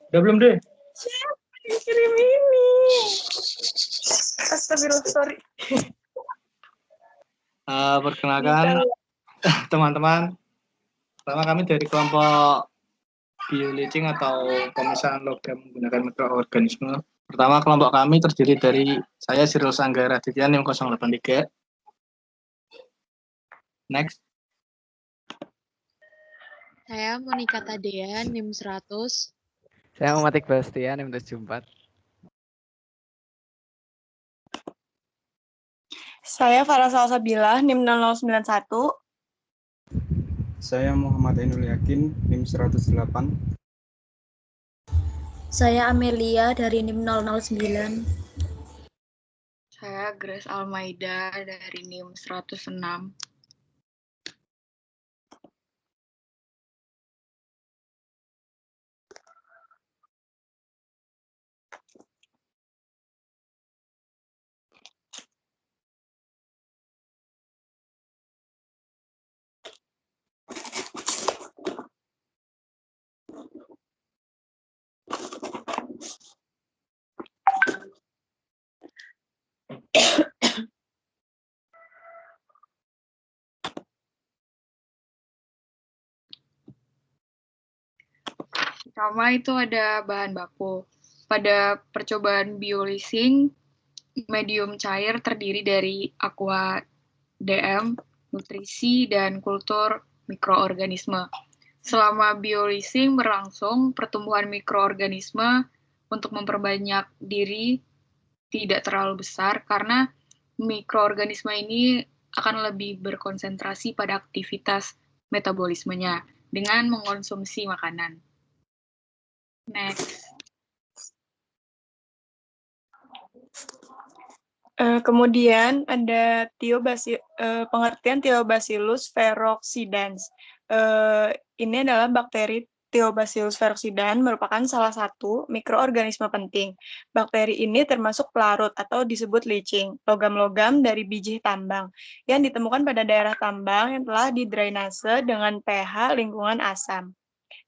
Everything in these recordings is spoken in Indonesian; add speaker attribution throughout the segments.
Speaker 1: Udah belum deh?
Speaker 2: Siapa yang kirim ini? Astagfirullah, sorry.
Speaker 1: Perkenalkan teman-teman. Pertama kami dari kelompok bioleaching atau pemisahan logam menggunakan mikroorganisme. Pertama kelompok kami terdiri dari saya Cyril Sanggara Aditya NIM 083. Next.
Speaker 3: Saya Monica Tadea, NIM 100.
Speaker 4: Saya Muhammad Iqbal Setia, NIM 74.
Speaker 2: Saya Farah Salsabila, NIM 0091.
Speaker 5: Saya Muhammad Ainul Yakin, NIM 108.
Speaker 6: Saya Amelia dari NIM 009.
Speaker 7: Saya Grace Almaida dari NIM 106. Pertama itu ada bahan baku. Pada percobaan bioleasing, medium cair terdiri dari aqua DM, nutrisi, dan kultur mikroorganisme. Selama bioleasing berlangsung, pertumbuhan mikroorganisme untuk memperbanyak diri tidak terlalu besar karena mikroorganisme ini akan lebih berkonsentrasi pada aktivitas metabolismenya dengan mengonsumsi makanan. Next.
Speaker 2: Kemudian ada pengertian Thiobacillus ferrooxidans. Ini adalah bakteri Thiobacillus ferrooxidans merupakan salah satu mikroorganisme penting. Bakteri ini termasuk pelarut atau disebut leaching, logam-logam dari biji tambang yang ditemukan pada daerah tambang yang telah didrainase dengan pH lingkungan asam.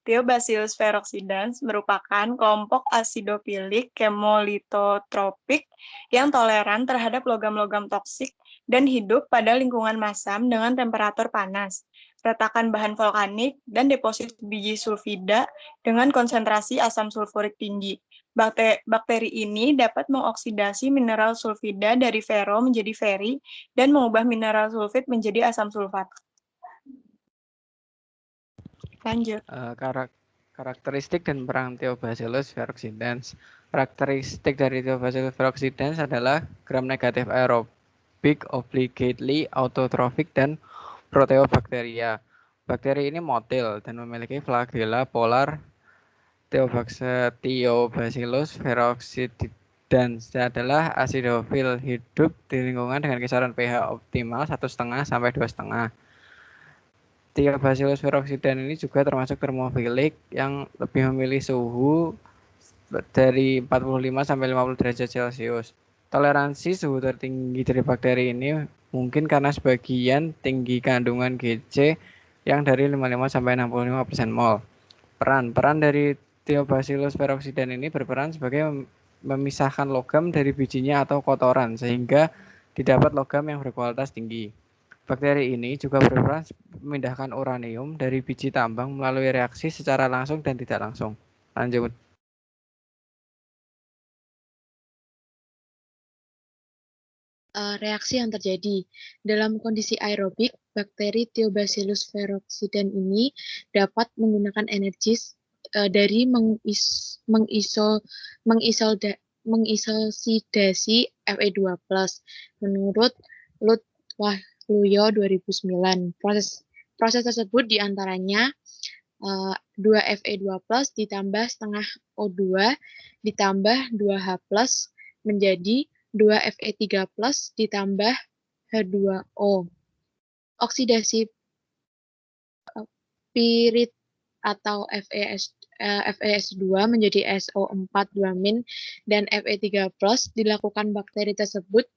Speaker 2: Thiobacillus ferrooxidans merupakan kelompok asidofilik kemolitotropik yang toleran terhadap logam-logam toksik dan hidup pada lingkungan masam dengan temperatur panas, retakan bahan vulkanik, dan deposit biji sulfida dengan konsentrasi asam sulfurik tinggi. Bakteri ini dapat mengoksidasi mineral sulfida dari ferro menjadi feri dan mengubah mineral sulfid menjadi asam sulfat. Lanjut.
Speaker 4: Karakteristik dan peran Thiobacillus ferrooxidans. Karakteristik dari Thiobacillus ferrooxidans adalah gram negatif aerobik, obligately autotrophic, dan proteobakteria. Bakteri ini motil dan memiliki flagella polar. Thiobacillus ferrooxidans adalah asidofil, hidup di lingkungan dengan kisaran pH optimal 1,5 sampai 2,5. Thiobacillus ferrooxidans ini juga termasuk termofilik yang lebih memilih suhu dari 45 sampai 50 derajat Celcius. Toleransi suhu tertinggi dari bakteri ini mungkin karena sebagian tinggi kandungan GC yang dari 55 sampai 65% mol. Peran dari Thiobacillus ferrooxidans ini berperan sebagai memisahkan logam dari bijinya atau kotoran sehingga didapat logam yang berkualitas tinggi. Bakteri ini juga berperan memindahkan uranium dari biji tambang melalui reaksi secara langsung dan tidak langsung. Lanjut.
Speaker 3: Reaksi yang terjadi dalam kondisi aerobik, bakteri Thiobacillus ferrooxidans ini dapat menggunakan energi dari mengisolidasi Fe2+. Menurut Lutwahluyo 2009, proses tersebut diantaranya 2 Fe2+ ditambah setengah O2 ditambah 2H+ menjadi 2 Fe3+ ditambah H2O. Oksidasi pirit atau FeS2 menjadi SO4 2- dan Fe3+ dilakukan bakteri tersebut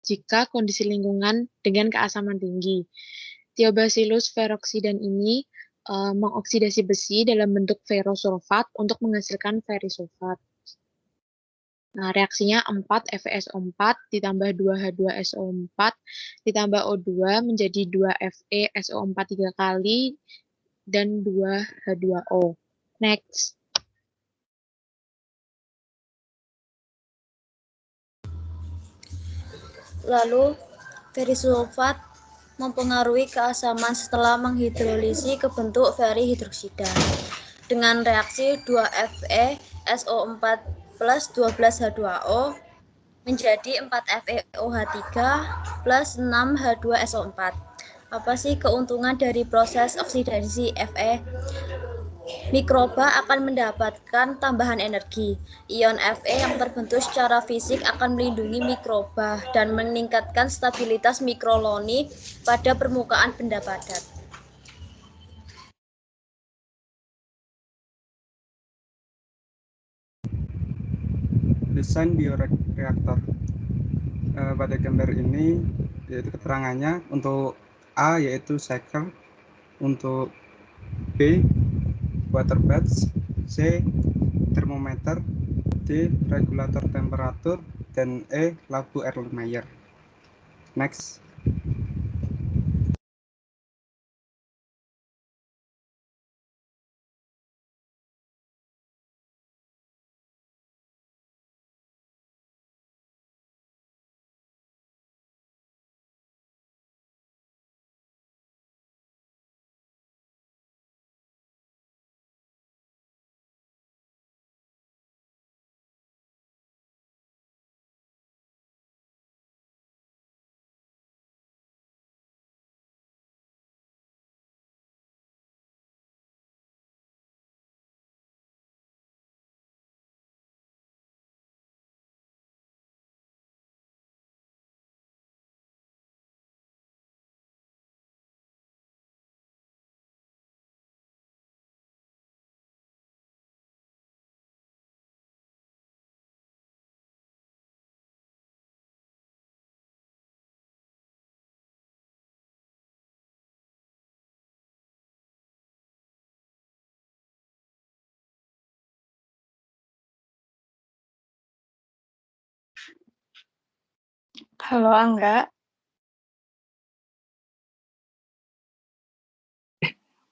Speaker 3: jika kondisi lingkungan dengan keasaman tinggi. Thiobacillus ferrooxidans ini mengoksidasi besi dalam bentuk ferrosulfat untuk menghasilkan ferrisulfat. Nah, reaksinya 4 FeSO4 ditambah 2 H2SO4 ditambah O2 menjadi 2 FeSO4 3 kali dan 2 H2O. Next.
Speaker 6: Lalu, ferrisulfat mempengaruhi keasaman setelah menghidrolisi ke bentuk ferrihidroksida dengan reaksi 2 FeSO4 plus 12 H2O menjadi 4 FeOH3 plus 6 H2SO4. Apa sih keuntungan dari proses oksidasi Fe? Mikroba akan mendapatkan tambahan energi. Ion Fe yang terbentuk secara fisik akan melindungi mikroba dan meningkatkan stabilitas mikroloni pada permukaan benda padat.
Speaker 5: Desain bioreaktor. Pada gambar ini yaitu keterangannya untuk A yaitu cycle, untuk B water bath, C termometer, D regulator temperatur, dan E lampu Erlenmeyer. Next.
Speaker 2: Halo Angga.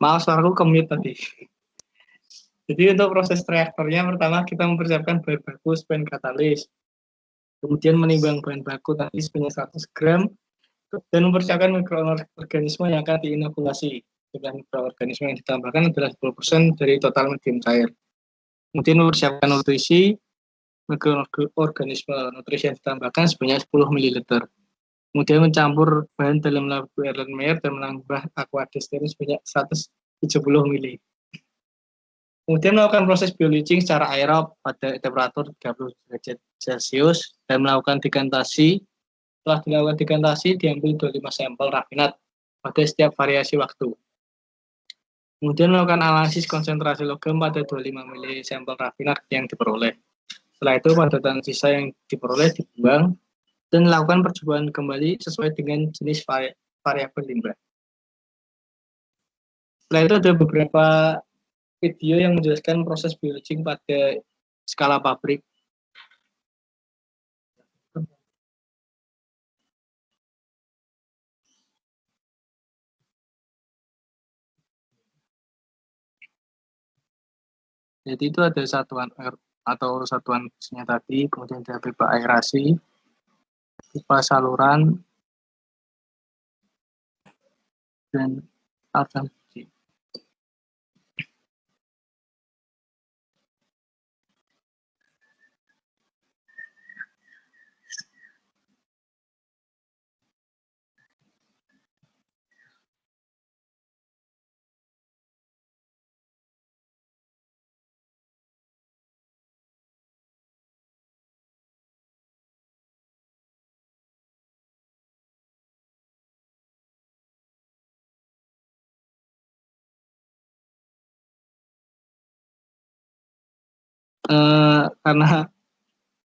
Speaker 1: Maaf, suaraku ke-mute tadi. Jadi untuk proses reaktornya, pertama kita mempersiapkan bahan baku spin katalis. Kemudian menimbang bahan baku tadi sebanyak 100 gram, dan mempersiapkan mikroorganisme yang akan diinokulasi. Jumlah mikroorganisme yang ditambahkan adalah 10% dari total medium cair. Kemudian mempersiapkan nutrisi, mikroorganisme nutrisi yang ditambahkan sebanyak 10 ml. Kemudian mencampur bahan dalam lampu Erlenmeyer dan menambah aquadesterin sebanyak 170 ml. Kemudian melakukan proses bioleaching secara aerob pada temperatur 30 derajat Celcius dan melakukan dekantasi. Setelah dilakukan dekantasi, diambil 25 sampel rafinat pada setiap variasi waktu. Kemudian melakukan analisis konsentrasi logam pada 25 ml sampel rafinat yang diperoleh. Setelah itu, padatan sisa yang diperoleh dibuang dan melakukan percobaan kembali sesuai dengan jenis variabel limbah. Setelah itu ada beberapa video yang menjelaskan proses bioleaching pada skala pabrik. Jadi itu ada satuan air atau satuan fungsinya tadi, kemudian ada pipa aerasi, pipa saluran, dan alat cuci. Karena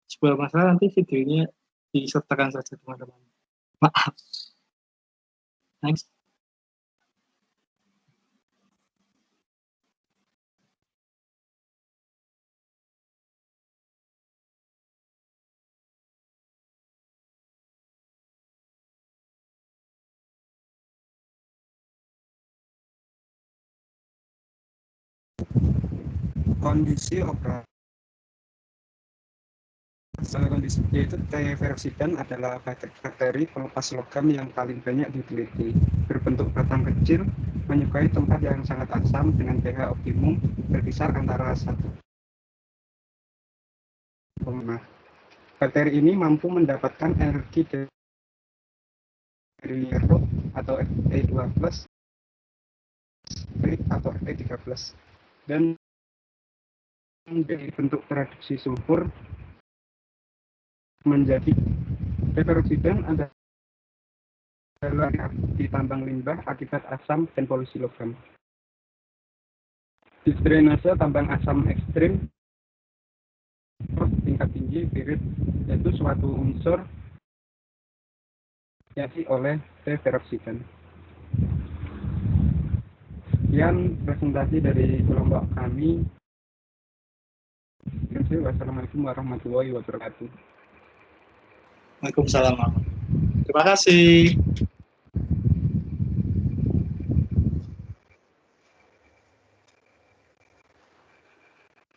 Speaker 1: sebuah masalah nanti videonya disertakan saja teman-teman. Maaf. Next.
Speaker 5: kondisi operasi kondisi yaitu T-peroksidan adalah bakteri pelepas logam yang paling banyak diteliti. Berbentuk batang kecil, menyukai tempat yang sangat asam dengan pH optimum berkisar antara 1,5. Bakteri ini mampu mendapatkan energi dari Rho atau Fe2+, atau Fe3+, dan dari bentuk reduksi sulfur menjadi T-peroksidan adalah di tambang limbah akibat asam dan polusi logam. Di drainase tambang asam ekstrim tingkat tinggi pirit yaitu suatu unsur diisi oleh T-peroksidan. Sekian presentasi dari kelompok kami. Wassalamualaikum warahmatullahi wabarakatuh.
Speaker 1: Waalaikumsalam. Terima kasih.